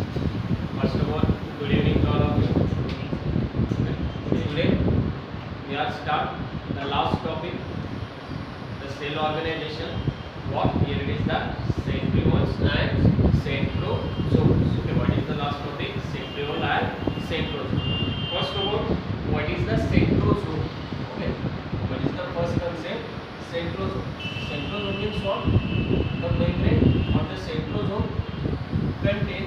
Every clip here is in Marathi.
First of all, good evening to all of you. Today we are start the last topic, the cell organization. What here it is the centrioles and centrosomes. Okay, what is the last topic? Centriole and centrosome. First of all, what is the centrosome? Okay, what is the first concept? Centrosome. Centrosome means what? The membrane of the centrosome contain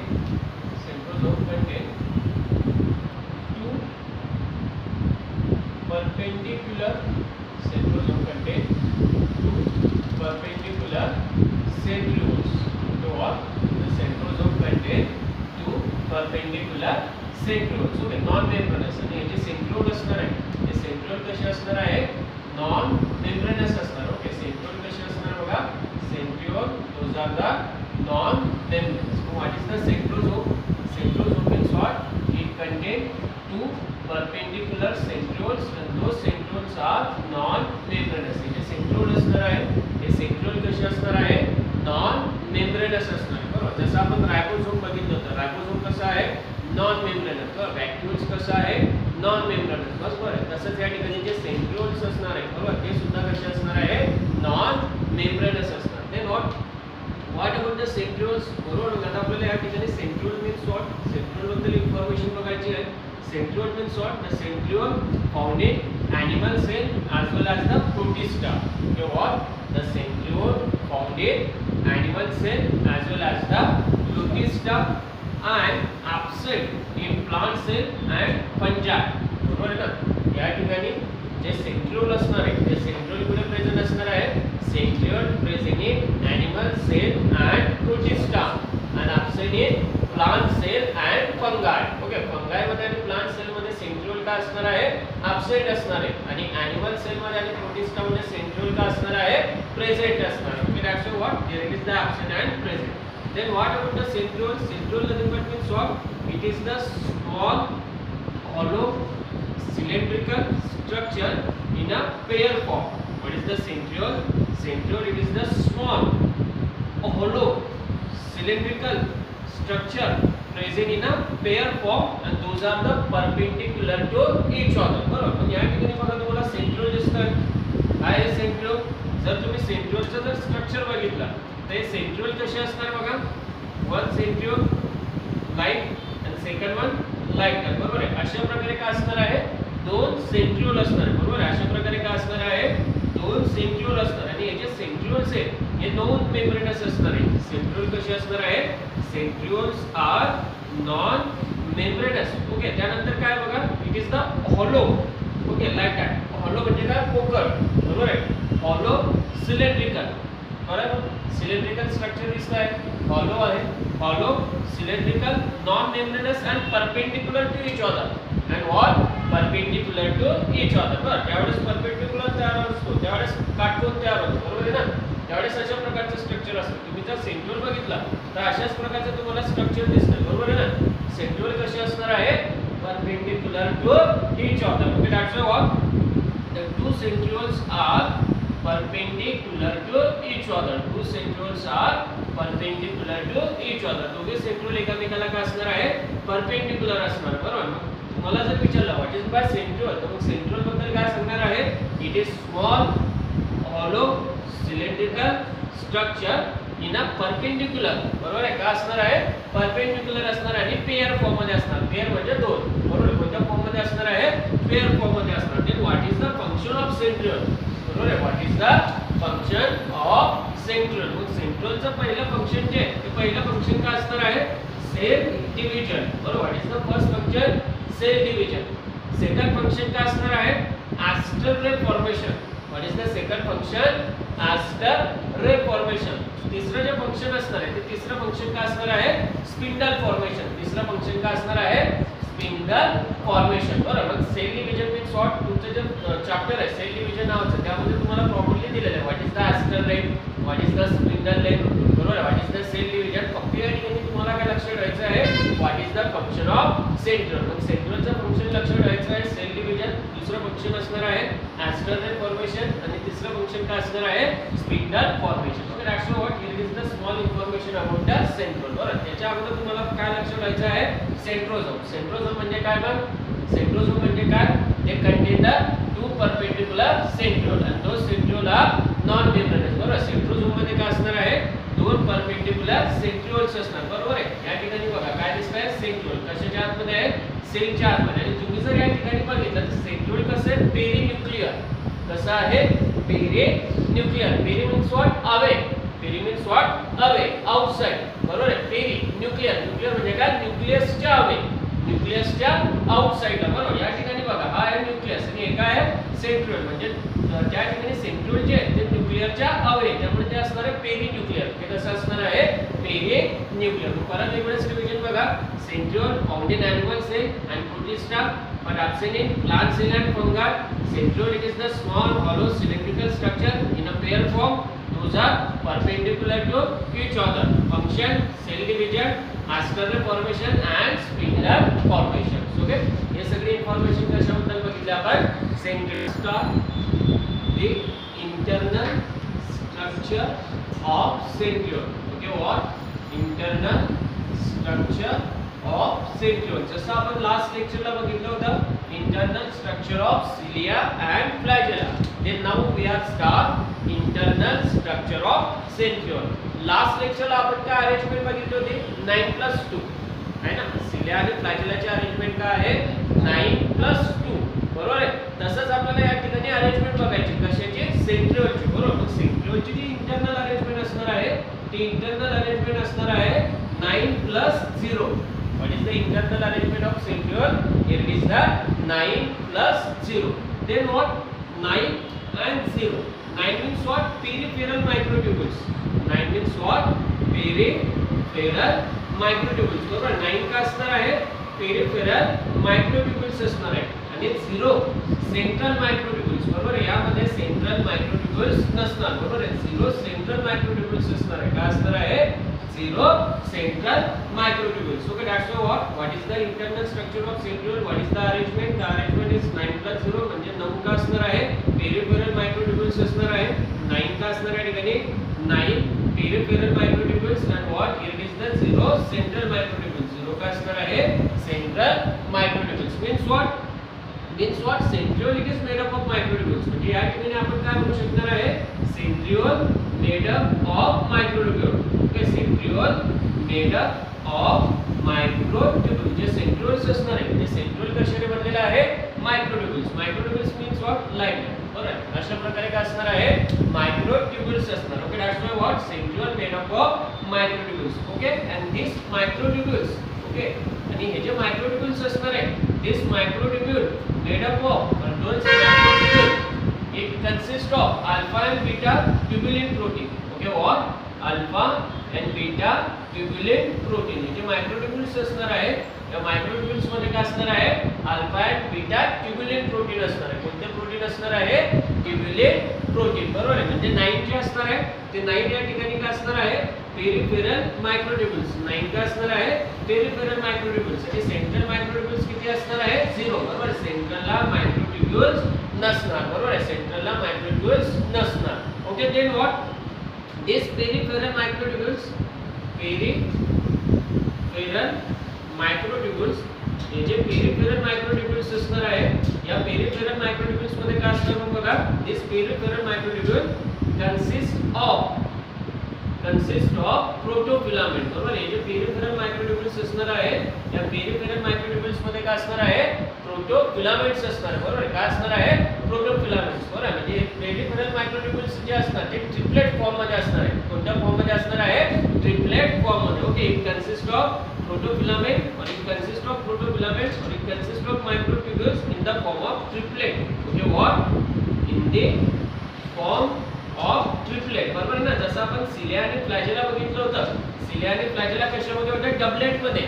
two perpendicular centrioles. So what? The centrosome contain two perpendicular centrioles. Okay, non-membranous. आणि हे जे centriole असणार आहे, हे centriole कसे असणार आहे? Non-membranous असणार. Okay, centriole कसे असणार बघा? Centriole, those are the non-membranous. So what is the centrosome? Centrosome means what? It contains two perpendicular centrioles and those centrioles are non-membranous. हे centriole असणार आहे, हे centriole कसे असणार आहे? Non-membranous असणार आहे. बरोबर? जसं आपण रायबोसोम बघितलं होतं. रायबोसोम कसा आहे? Non-membranous. बरोबर? व्हॅक्युल्स कसा आहे? Non-membranous. बरोबर आहे. तसंच या ठिकाणी जे centrioles असणार आहे, बरोबर? ते सुद्धा कसे असणार आहे? Non-membranous असणार. Then what about the centrioles? बरोबर, आता आपल्याला या ठिकाणी centriole means what? Centriole बद्दल इन्फॉर्मेशन बघायची आहे. Centriole means what? The centriole found in animal cell as well as the protista. Okay, what? The centriole found in animal cell as well as the protista and absent in plant cell and fungi. बरोबर आहे ना? या ठिकाणी जे centriole असणार आहे, ते centriole कुठे प्रेझेंट असणार आहे? Centriole present in animal cell and protista and absent in plant cell and fungi. Okay, fungi मध्ये आणि plant cell मध्ये centriole का असणार आहे? Absent असणार आहे. आणि animal cell मध्ये आणि protista मध्ये centriole का असणार आहे? Present असणार आहे. Okay, that's what here it is the absent and present. Then what about the centriole? Centriole nothing but means what? It is the small hollow cylindrical structure in a pair form. What is the centriole? Centriole, it is the small hollow cylindrical structure present in a pair form and those are the perpendicular to each other. बरोबर? पण या ठिकाणी बघा तुम्हाला centriole दिसतं. काय आहे centriole? जर तुम्ही centriole चं जर स्ट्रक्चर बघितलं तर हे centriole कसे असणार बघा? one centriole light and second one lighter. बरोबर आहे? अशा प्रकारे काय असणार आहे? दोन centriole असणार आहे. बरोबर आहे? अशा प्रकारे काय असणार आहे? दोन centriole असणार आणि हे जे centrioles आहेत हे नॉन मेम्ब्रेनस असणार आहे. centriole कसे असणार आहे? Centrioles are non membranous. Okay, त्यानंतर काय बघा? It is the hollow. Okay, like that. hollow म्हणजे काय? पोकळ. बरोबर आहे? hollow cylindrical. बरोबर? cylindrical स्ट्रक्चर दिसत आहे. hollow आहे. hollow cylindrical non membranous and perpendicular to each other. And what? Perpendicular to each other. बरोबर? त्यावेळेस perpendicular तयार असतो, त्यावेळेस काटकोन तयार होतो. बरोबर आहे ना? त्यावेळेस अशा प्रकारचं स्ट्रक्चर असतं. तुम्ही जर centriole बघितला तर अशाच प्रकारचं तुम्हाला स्ट्रक्चर दिसतं. बरोबर आहे ना? centriole कसे असणार आहे? Perpendicular to each other. Okay, that's what the two centrioles are perpendicular to each other. Two centrioles are perpendicular to each other. दोघे centriole एकमेकाला काय असणार आहे? Perpendicular असणार. बरोबर? मला जर विचारलं व्हॉट इज बाय centriole तर मग centriole बद्दल काय सांगणार आहे? It is small hollow cylindrical structure in a perpendicular. बरोबर आहे? का असणार आहे? perpendicular असणार आणि पेअर फॉर्म मध्ये असणार. पेअर म्हणजे दोन. बरोबर? कोणत्या फॉर्म मध्ये असणार आहे? पेअर फॉर्म मध्ये असणार. Then what is the function of centriole? बरोबर आहे? What is the function of centriole? मग centriole चं पहिलं फंक्शन जे आहे ते पहिलं फंक्शन काय असणार आहे? Cell division. बरोबर? What is the first function? Cell division. Second function काय असणार आहे? Aster ray formation. What is the second function? Aster ray formation. तिसरं जे फंक्शन असणार आहे ते तिसरं फंक्शन काय असणार आहे? Spindle formation. तिसरं फंक्शन काय असणार आहे? Spindle formation. बरोबर? Cell division means what? तुमचं जे चॅप्टर आहे सेल डिव्हिजन नावाचं त्यामध्ये तुम्हाला प्रॉपर्ली दिलेलं आहे. What is the aster ray? What is the spindle ray? बरोबर? What is the cell division? फक्त या ठिकाणी तुम्हाला काय लक्षात ठेवायचं आहे? What is the function of centriole? मग centrioleचं फंक्शन लक्षात ठेवायचं आहे सेल डिव्हिजन. दुसरं फंक्शन असणार आहे ॲस्टर रे फॉर्मेशन आणि तिसरं फंक्शन काय असणार आहे? Spindle formation. Okay, that's what here is the small information about the centriole. बरोबर, त्याच्या अगोदर तुम्हाला काय लक्षात ठेवायचं आहे, सेंट्रोझोम. सेंट्रोझोम म्हणजे काय बघ, सेंट्रोझोम म्हणजे काय, ते कंटेन द टू परपेंडिक्युलर सेंट्रोल आणि दोन सेंट्रोल आर नॉन मेम्ब्रेनस. बरोबर, सेंट्रोझोम मध्ये काय असणार आहे, दोन परपेंडिक्युलर सेंट्रिओल्स असणार. बरोबर आहे. या ठिकाणी बघा काय दिसतंय, सेंट्रिओल कशाच्या आतमध्ये आहे, सेलच्या आतमध्ये. आणि तुम्ही जर या ठिकाणी बघितलं तर सेंट्रिओल कसं आहे, पेरिन्यूक्लियर. कसं आहे, perinuclear. Peri means what, away. Peri means what, away, outside. बरोबर आहे. पेरिन्यूक्लियर, न्यूक्लियर म्हणजे काय, न्यूक्लियसच्या अवे, न्यूक्लियसच्या आउटसाइडला. बरोबर, या ठिकाणी बघा हा आहे न्यूक्लियस आणि हे काय आहे, सेंट्रिओल. म्हणजे त्या ठिकाणी सेंट्रिओल जे आहे ते न्यूक्लियरच्या अवे, त्यामुळे ते असणार आहे पेरिन्यूक्लियर. हे कसं असणार आहे, पेरिन्यूक्लियर. परत एक वेळेस रिव्हिजन बघा. Centriole found in animal cell and protista but absent in plant cell and fungi. Centriole, it is the small hollow cylindrical structure in a pair form. Those are perpendicular to each other. Function, cell division, ascular formation and spindle formation. Okay, ये सगळी इन्फॉर्मेशन कशाबद्दल बघितली आपण, centriole, the internal structure of centriole. Okay, what, internal structure of centriole. जसं आपण लास्ट लेक्चरला बघितलं होतं, internal structure of cilia and flagella. Then now we are start internal structure of centriole. Last लेक्चरला आपण काय अरेंजमेंट बघितली होती, 9+2 आहे ना. सिलिया आणि फ्लॅजेलाची अरेंजमेंट काय आहे, 9+2. बरोबर आहे. तसंच आपल्याला या ठिकाणी अरेंजमेंट बघायची कशाची, सेंट्रिओलची. बरोबर, सेंट्रिओलची जी इंटरनल अरेंजमेंट असणार आहे, ती इंटरनल अरेंजमेंट असणार आहे 9+0. What is the internal arrangement of centriole? Here it is the 9+0. Then what? 9 and 0. 9 means what? Peripheral microtubules. 9 means what? Peripheral microtubules. बरोबर, 9 का असणार आहे, peripheral microtubules असणार आहे. आणि 0 सेंट्रल मायक्रोट्युब्युल्स. बरोबर, यामध्ये सेंट्रल मायक्रोट्युब्युल्स नसणार. बरोबर आहे. 0 सेंट्रल मायक्रोट्युब्युल्स असणार आहे. काय असणार आहे, 0 central microtubules. Okay, that's what is the internal structure of centriole, what is the arrangement, the arrangement is 9+0. म्हणजे 9 का असणार आहे, peripheral microtubules असणार आहे. 9 का असणार आहे ठिकाणी 9 peripheral microtubules and what, here is the 0 central microtubules. 0 का असणार आहे, central microtubules. means what centriole, it is made up of microtubules. म्हणजे या ठिकाणी आपण काय म्हणू शकणार आहे, centriole made up of microtubule. Okay, centriole made up of microtubule. जे centrioles असणार आहे, ते centriole कशाने बनलेला आहे, microtubules. microtubules means what, like that. बरोबर, अशा प्रकारे काय असणार आहे, microtubules असणार. Okay, that's why what, centriole made up of microtubules. Okay, and these microtubules, okay, आणि हे जे microtubules असणार आहे, this microtubule made up of दोन microtubule, it consists of alpha and beta tubulin protein. Okay, what, alpha and beta tubulin protein. हे जे microtubules असणार आहे, या microtubules मध्ये काय असणार आहे, alpha and beta tubulin protein असणार आहे. कोणते प्रोटीन असणार आहे, tubulin protein. बरोबर आहे. म्हणजे 9 जे असणार आहे, ते 9 या ठिकाणी काय असणार आहे, पेरिफेरल मायक्रोट्युब्युल्स. 9 का असणार आहे, पेरिफेरल मायक्रोट्युब्युल्स. आणि सेंट्रल मायक्रोट्युब्युल्स किती असणार आहे, 0. बरोबर, सेंट्रलला मायक्रोट्युब्युल्स नसणार. बरोबर आहे, सेंट्रलला मायक्रोट्युब्युल्स नसणार. Okay, then what, this peripheral microtubules, peripheral microtubules, हे जे पेरिफेरल मायक्रोट्युब्युल्स असणार आहे, या पेरिफेरल मायक्रोट्युब्युल्स मध्ये काय असणार मग बघा, दिस पेरिफेरल मायक्रोट्युब्युल consist of protofilament. बरोबर, हे जे पेरिफेरल मायक्रोट्युब्युल्स असणार आहे, या पेरिफेरल मायक्रोट्युब्युल्स मध्ये काय असणार आहे, प्रोटोफिलामेंट्स असणार. बरोबर, काय असणार आहे, प्रोटोफिलामेंट्स. बरोबर, म्हणजे पेरिफेरल मायक्रोट्युब्युल्स जे असणार ते ट्रिपलेट फॉर्म मध्ये असणार आहे. कोणत्या फॉर्म मध्ये असणार आहे, ट्रिपलेट फॉर्म मध्ये. Okay, it consist of protofilament, or it consists of protofilaments, or it consists of microtubules in the form of triplet. Okay, what, in the form of triplet. बरोबर ना. जसं आपण सिलिया आणि फ्लॅजेला बघितलं होतं, सिलिया आणि फ्लॅजेला कशामध्ये होता, डबलेट मध्ये.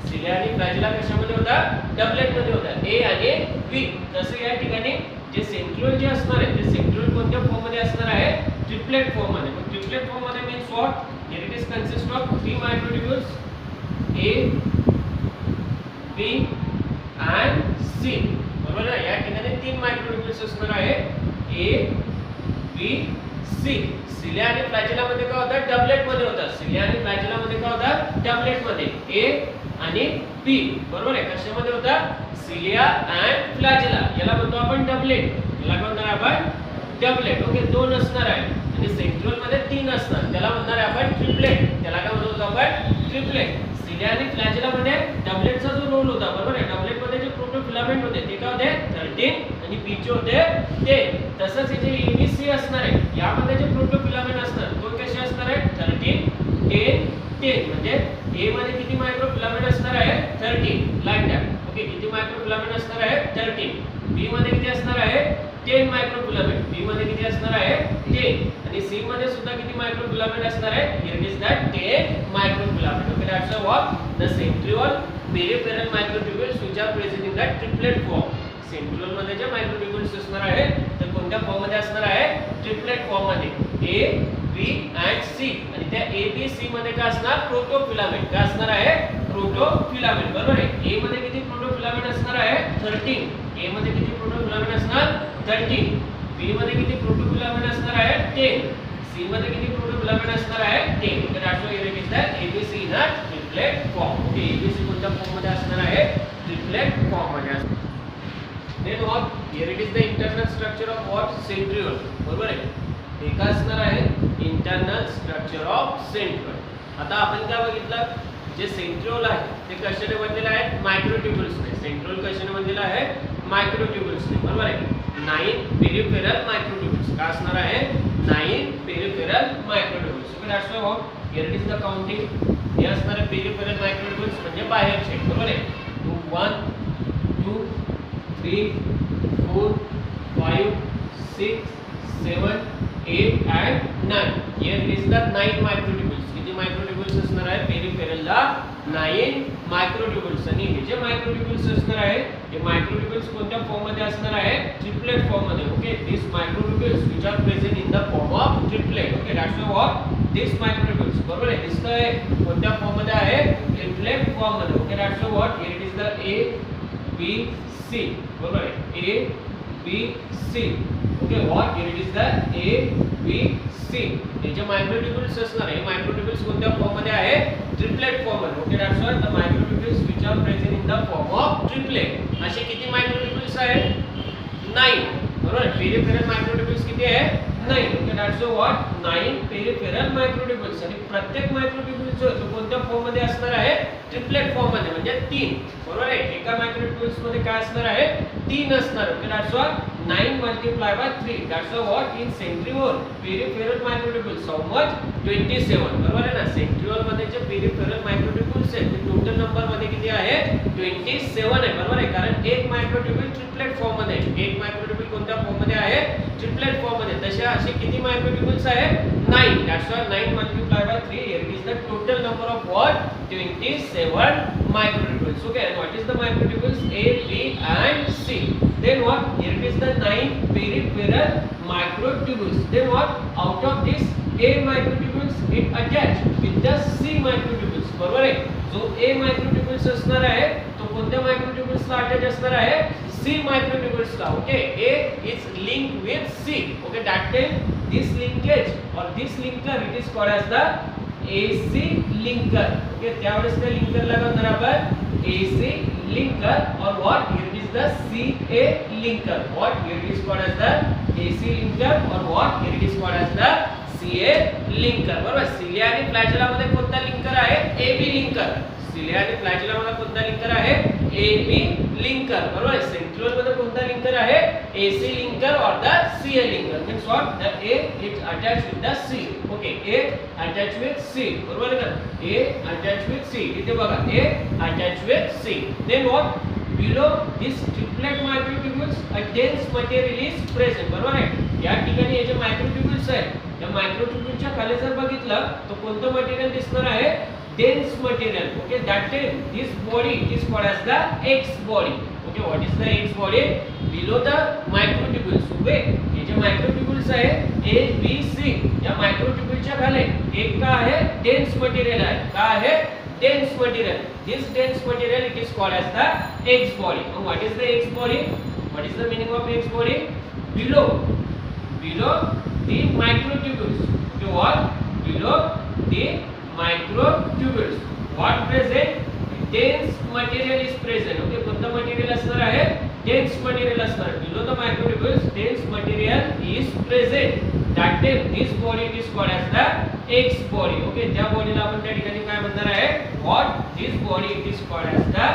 सिलिया आणि फ्लॅजेला कशामध्ये होता, डबलेट मध्ये होता, ए आणि बी. तसं या ठिकाणी जे सेंट्रिओल जे असणार आहे, ते सेंट्रिओल कोणत्या फॉर्म मध्ये असणार आहे, ट्रिपलेट फॉर्म मध्ये. मग ट्रिपलेट फॉर्म मध्ये means what, here it is consist of 3 microtubules, A, B and C. बरोबर ना. या ठिकाणी 3 मायक्रोट्युब्युल्स असणार आहे, ए, बी, सी. सिलिया आणि फ्लॅजेला मध्ये काय होतं डबलेट मध्ये होतं. सिलिया आणि फ्लॅजेला मध्ये काय होतं डबलेट मध्ये ए आणि बी. बरोबर आहे. कशामध्ये होता सिलिया अँड फ्लॅजेला. याला म्हणतो आपण डबलेट. याला काय म्हणणार आपण डबलेट. ओके दोन असणार आहे आणि सेंट्रिओल मध्ये तीन असणार. त्याला म्हणणार आहे आपण ट्रिपलेट. त्याला काय म्हणतो आपण ट्रिपलेट. सिलिया आणि फ्लॅजेला मध्ये डबलेटचा जो रोल होता बरोबर आहे. डबलेट मध्ये जे प्रोटोफिलामेंट होते ते काय होते 13 आणि बी चे होते 10. तसंच हे जे एबीसी असणार आहे यामध्ये जे प्रोटोफिलामेंट असणार तो कसे असणार आहे 13 10 10. म्हणजे ए मध्ये किती मायक्रोफिलामेंट असणार आहे 13 लाईक दॅट. ओके किती मायक्रोफिलामेंट असणार आहे 13. बी मध्ये किती असणार आहे 10 मायक्रोफिलामेंट. बी मध्ये किती असणार आहे 10 आणि सी मध्ये सुद्धा किती मायक्रोफिलामेंट असणार आहे here is that 10 microfilament. Okay that's what the centriole peripheral microtubules which are present in the triplet form. Centriole मध्ये जे मायक्रोट्यूब्यूल्स असणार आहे तर कोणत्या फॉर्म मध्ये असणार आहे ट्रिपलेट फॉर्म मध्ये ए बी अँड सी. आणि त्या ए बी सी मध्ये काय असणार प्रोटोफिलामेंट. काय असणार आहे प्रोटोफिलामेंट. बरोबर आहे. ए मध्ये किती प्रोटोफिलामेंट असणार आहे 13. ए मध्ये किती प्रोटोफिलामेंट असणार 13. बी मध्ये किती प्रोटोफिलामेंट असणार आहे 10. सी मध्ये किती प्रोटोफिलामेंट असणार आहे 10. तर that's why it is that ABC in a triplet form. Okay ABC कोणत्या फॉर्म मध्ये असणार आहे ट्रिपलेट फॉर्म मध्ये असणार. Then what here it is the internal structure of what centriole. बरोबर आहे. हे काय असणार आहे इंटरनल स्ट्रक्चर ऑफ सेंट्रिओल. आता आपण काय बघितलं जे सेंट्रिओल आहे ते कशाने बनलेले आहेत मायक्रोट्यूब्यूल्सने. सेंट्रिओल कशाने बनलेलं आहे मायक्रोट्यूब्यूल्सने. बरोबर आहे. 9 पेरिफेरल मायक्रोट्यूब्यूल्स. काय असणार आहे 9 peripheral microtubules. Okay that's why what here it is the counting. हे असणार आहे पेरिफेरल मायक्रोट्यूब्यूल्स म्हणजे बाहेरचे. बरोबर आहे. 1 2 3 4 5 6 7 8 and 9. Here is the 9 microtubules. किती मायक्रोट्यूब्यूल्स असणार आहे पेरिफेरलला 9 मायक्रोट्यूब्यूल्स. आणि हे जे मायक्रोट्यूब्यूल्स असणार आहे हे मायक्रोट्यूब्यूल्स कोणत्या फॉर्म मध्ये असणार आहे ट्रिपलेट फॉर्म मध्ये. Okay this microtubules which are present in the form of triplet. Okay that's what this microtubules. बरोबर आहे. दिसतंय कोणत्या फॉर्म मध्ये आहे ट्रिपलेट फॉर्म मध्ये. Okay that's what here it is the A B C. बरोबर आहे. A B C. Okay what here it is the A B C. हे जे मायक्रोट्यूब्यूल्स असणार आहे मायक्रोट्यूब्यूल्स कोणत्या फॉर्म मध्ये आहे ट्रिपलेट फॉर्म मध्ये. Okay that's why the microtubules which are present in the form of triplet. असे किती मायक्रोट्यूब्यूल्स आहेत 9. बरोबर. पेरिफेरल मायक्रोट्यूब्यूल्स किती आहे 9. Okay that's what 9 peripheral microtubules. आणि प्रत्येक मायक्रोट्यूब्यूल जो कोणत्या फॉर्म मध्ये असणार आहे ट्रिपलेट फॉर्म मध्ये म्हणजे 3. बरोबर आहे. एका मायक्रोट्यूब्यूल्स मध्ये काय असणार आहे 3 असणार. Okay that's why 9 multiplied by 3. That's what in centriole peripheral microtubules how much 27. बरोबर आहे ना. सेंट्रिओल मध्ये जे पेरिफेरल मायक्रोट्यूब्यूल्स आहेत ते टोटल नंबर मध्ये किती आहे 27 आहे. बरोबर आहे. कारण एक मायक्रोट्यूब्यूल ट्रिपलेट फॉर्म मध्ये आहे. एक मायक्रोट्यूब्यूल कोणत्या फॉर्म मध्ये आहे ट्रिपलेट फॉर्म मध्ये. तसे असे किती मायक्रोट्यूब्यूल्स आहेत 9. That's why 9 multiplied by 3 here is the total number of what 27 microtubules. Okay, and what is the microtubules A, B and C. Then what here it is the 9 peripheral microtubules. Then what out of this A microtubules it attached with the C microtubules. बरोबर आहे. जो A microtubules असणार आहे तो कोणत्या microtubules ला अटॅच असणार आहे C microtubules ला. Okay A is linked with C. Okay, that time this linkage or this linker it is called as the AC linker. Okay, त्यावेळेस त्या लिंकर ला काय म्हणणार आपण AC linker or what here it is the CA linker. What here it is called as the AC linker or what here it is called as the CA linker. बरोबर. सिलिया आणि फ्लॅजेला मध्ये कोणता लिंकर आहे AB linker. सिलिया आणि फ्लॅजेला मध्ये कोणता लिंकर आहे AB linker. बरोबर. सेंट्रिओल मध्ये कोणता लिंकर आहे AC linker or the CA linker. Means what the A is attached with the C. Okay, A attached with C. बरोबर आहे ना. A attached with C. इथे बघा A attached with C. Then what below this triplet microtubules a dense material is present. बरोबर आहे. या ठिकाणी हे जे मायक्रोट्यूब्यूल्स आहेत या मायक्रोट्यूब्यूलच्या खाली जर बघितलं तर कोणतं मटेरियल दिसणार आहे dense material. Okay, that time this body is called as the X body. Okay, what is the X body below the microtubules. Okay, हे जे मायक्रोट्यूब्यूल्स आहे A B C या मायक्रोट्यूब्यूलच्या खाली एक का आहे dense material आहे. का आहे dense material. This dense material it is called as the X body. And what is the X body? What is the meaning of X body? Below the microtubules. Okay, what? Below the microtubules. What present? Dense material is present. Okay, कोणतं material असणार आहे? Dense material असणार. Below the microtubules, dense material is present. That means this body is called as the X body. Okay, त्या बॉडीला आपण त्या ठिकाणी काय म्हणणार आहे? What? This body is called as the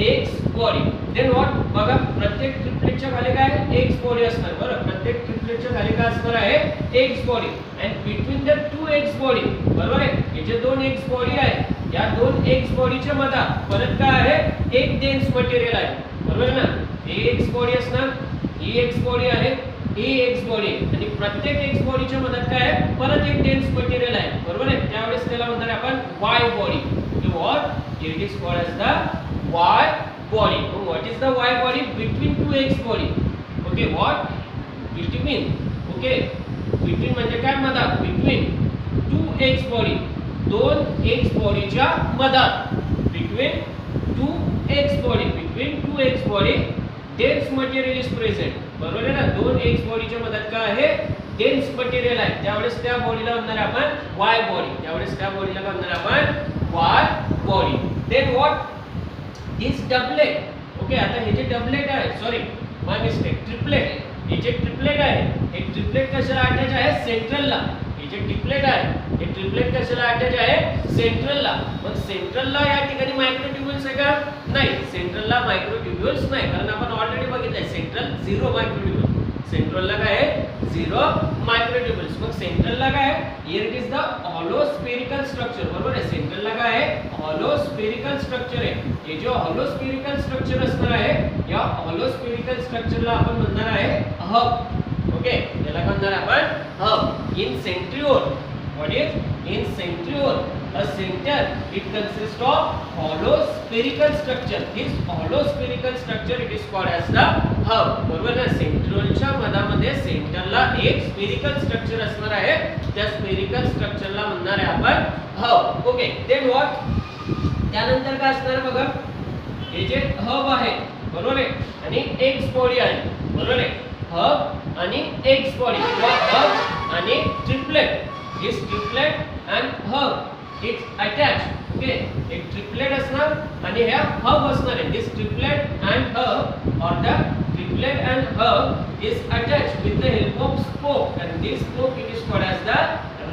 X body. Then what? बघा प्रत्येक ट्रिपलेटच्या खाली काय X body असणार. बरोबर, प्रत्येक ट्रिपलेटच्या खाली काय असणार आहे? X body. And between the two X body, बरोबर आहे? हे जे दोन X body आहे, या दोन X बॉडीच्या मध्ये परत काय आहे? एक डेन्स मटेरियल आहे. बरोबर ना? हे X बॉडी असणार, ही X बॉडी आहे, ही X बॉडी आणि प्रत्येक X बॉडीच्या मध्ये काय आहे? परत एक डेन्स मटेरियल आहे. बरोबर आहे? त्यावेळेस त्याला म्हणणार आपण Y body. So what? It is called as the Y body. So what is the Y body? Between two X body. Okay, what? Between. Okay. Between म्हणजे काय मध्ये? Between two X body. दोन X बॉडीच्या मधात. Between two X body. Between two X body dense material is present. बरोबर आहे ना? दोन X बॉडीच्या मधात काय आहे? डेन्स मटेरियल आहे. त्यावेळेस त्या बॉडीला म्हणणार आपण Y बॉडी. त्यावेळेस त्या बॉडीला म्हणणार आपण Y body. Then what? This doublet. Okay, आता हे जे डबलेट आहे, सॉरी माय मिस्टेक, ट्रिपलेट. हे जे ट्रिपलेट आहे, हे ट्रिपलेट कशाला अटॅच आहे? सेंट्रलला. हे जे ट्रिपलेट आहे, हे ट्रिपलेट कशाला अटॅच आहे? सेंट्रलला. मग सेंट्रलला या ठिकाणी मायक्रोट्युब्युल्स आहे का? नाही, सेंट्रलला मायक्रोट्युब्युल्स नाही, कारण आपण ऑलरेडी बघितलंय सेंट्रल 0 मायक्रोट्युब्युल. सेंट्रलला काय आहे? 0 मायक्रोट्युब्युल्स. मग सेंट्रलला काय आहे? Here it is the hollow spherical structure. बरोबर आहे? सेंट्रलला काय आहे? हॉलो स्फेरिकल स्ट्रक्चर आहे. हे जो हॉलो स्फेरिकल स्ट्रक्चर असणार आहे, या हॉलो स्फेरिकल स्ट्रक्चरला आपण म्हणणार आहे हब. ओके, याला म्हणणार आपण hub. In centriole, what is? In centriole, a center, it consists of hollow spherical structure. This hollow spherical structure it is called as the hub. बरोबर ना? सेंट्रिओलच्या मधामध्ये सेंटरला एक स्फेरिकल स्ट्रक्चर असणार आहे. त्या स्फेरिकल स्ट्रक्चरला म्हणणार आहे आपण hub. Okay, then what? त्यानंतर काय असणार बघा? हे जे हब आहे, बरोबर आहे, आणि एक्स बॉडी आहे. बरोबर आहे? हब आणि एक्स बॉडी किंवा हब आणि triplet. This triplet and hub is attach. Okay, एक ट्रिपलेट असणार आणि ह्या हब असणार आहे. दिस ट्रिपलेट अँड हब और the triplet and hub is attached with the help of spoke, and this spoke it is called as the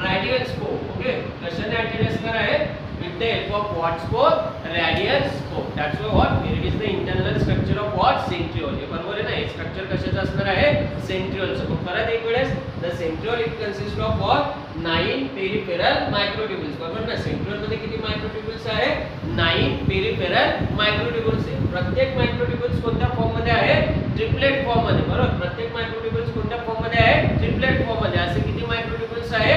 radial spoke. Okay, कशाने अटॅच असणार आहे? with the help of what spoke? Radial spoke. That's why what? It is the internal structure of what? Centriole. हे बरोबर आहे ना? हे स्ट्रक्चर कशाचं असणार आहे? सेंट्रिओलचं. मग परत एक वेळेस the centriole it consists of what? 9 peripheral microtubules. बरोबर ना? सेंट्रिओल मध्ये किती मायक्रोट्युब्युल्स आहे? 9 peripheral microtubules आहे. प्रत्येक मायक्रोट्युब्युल्स कोणत्या फॉर्म मध्ये आहे? ट्रिपलेट फॉर्म मध्ये. बरोबर? प्रत्येक मायक्रोट्युब्युल्स कोणत्या फॉर्म मध्ये आहे? ट्रिपलेट फॉर्म मध्ये. असे किती मायक्रोट्युब्युल्स आहे?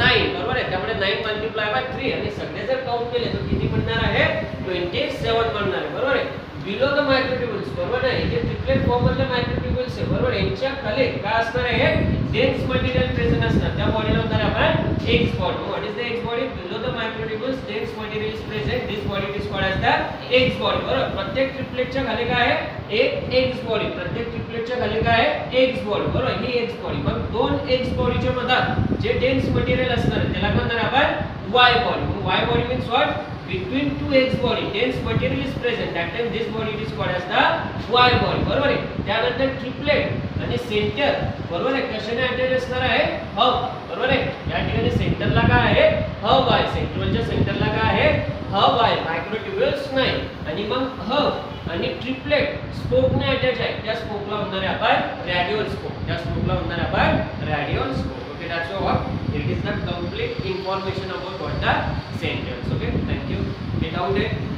9. बरोबर आहे? त्यामुळे 9 मल्टिप्लाय बाय 3 आणि सगळे जर काउंट केले तर किती बनणार आहे? 27 बनणार आहे. बरोबर आहे? Below the microtubules. बरोबर आहे? हे ट्रिपलेट फॉर्म मधले मायक्रोट्युब्युल्स आहे. बरोबर? यांच्या खाली काय असणार आहे? डेन्स मटेरियल प्रेझेंट असणार. त्या बॉडीला म्हणणार आपण X body. What is the X body? Below the microtubules dense material is present. This body is called as the X body. बरोबर? प्रत्येक ट्रिपलेटच्या खाली काय आहे? एक एक्स बॉडी. प्रत्येक ट्रिपलेटच्या खाली काय आहे? X body. बरोबर? ही एक्स बॉडी. मग दोन एक्स बॉडीच्या मध्ये जे डेन्स मटेरियल असणार त्याला म्हणणार आपण वाय बॉडी. मग Y body means what? between two X body dense material is present, that time this body is called as the Y body. बरोबर आहे? त्यानंतर ट्रिपलेट आणि सेंटर. बरोबर आहे? कशाने अटॅच असणार आहे? हब. बरोबर आहे? या ठिकाणी सेंटरला काय आहे? हब आहे. सेंट्रिओलच्या सेंटरला काय आहे? हब आहे. मायक्रोट्युब्युल्स नाही. आणि मग हब आणि ट्रिपलेट स्पोकने अटॅच आहे. त्या स्पोकला म्हणणार आहे आपण रॅडियल स्पोक. त्या स्पोकला म्हणणार आहे आपण radial spoke. Okay, that's all. It is the complete information about what the centriole. Okay, thank you. Get out it.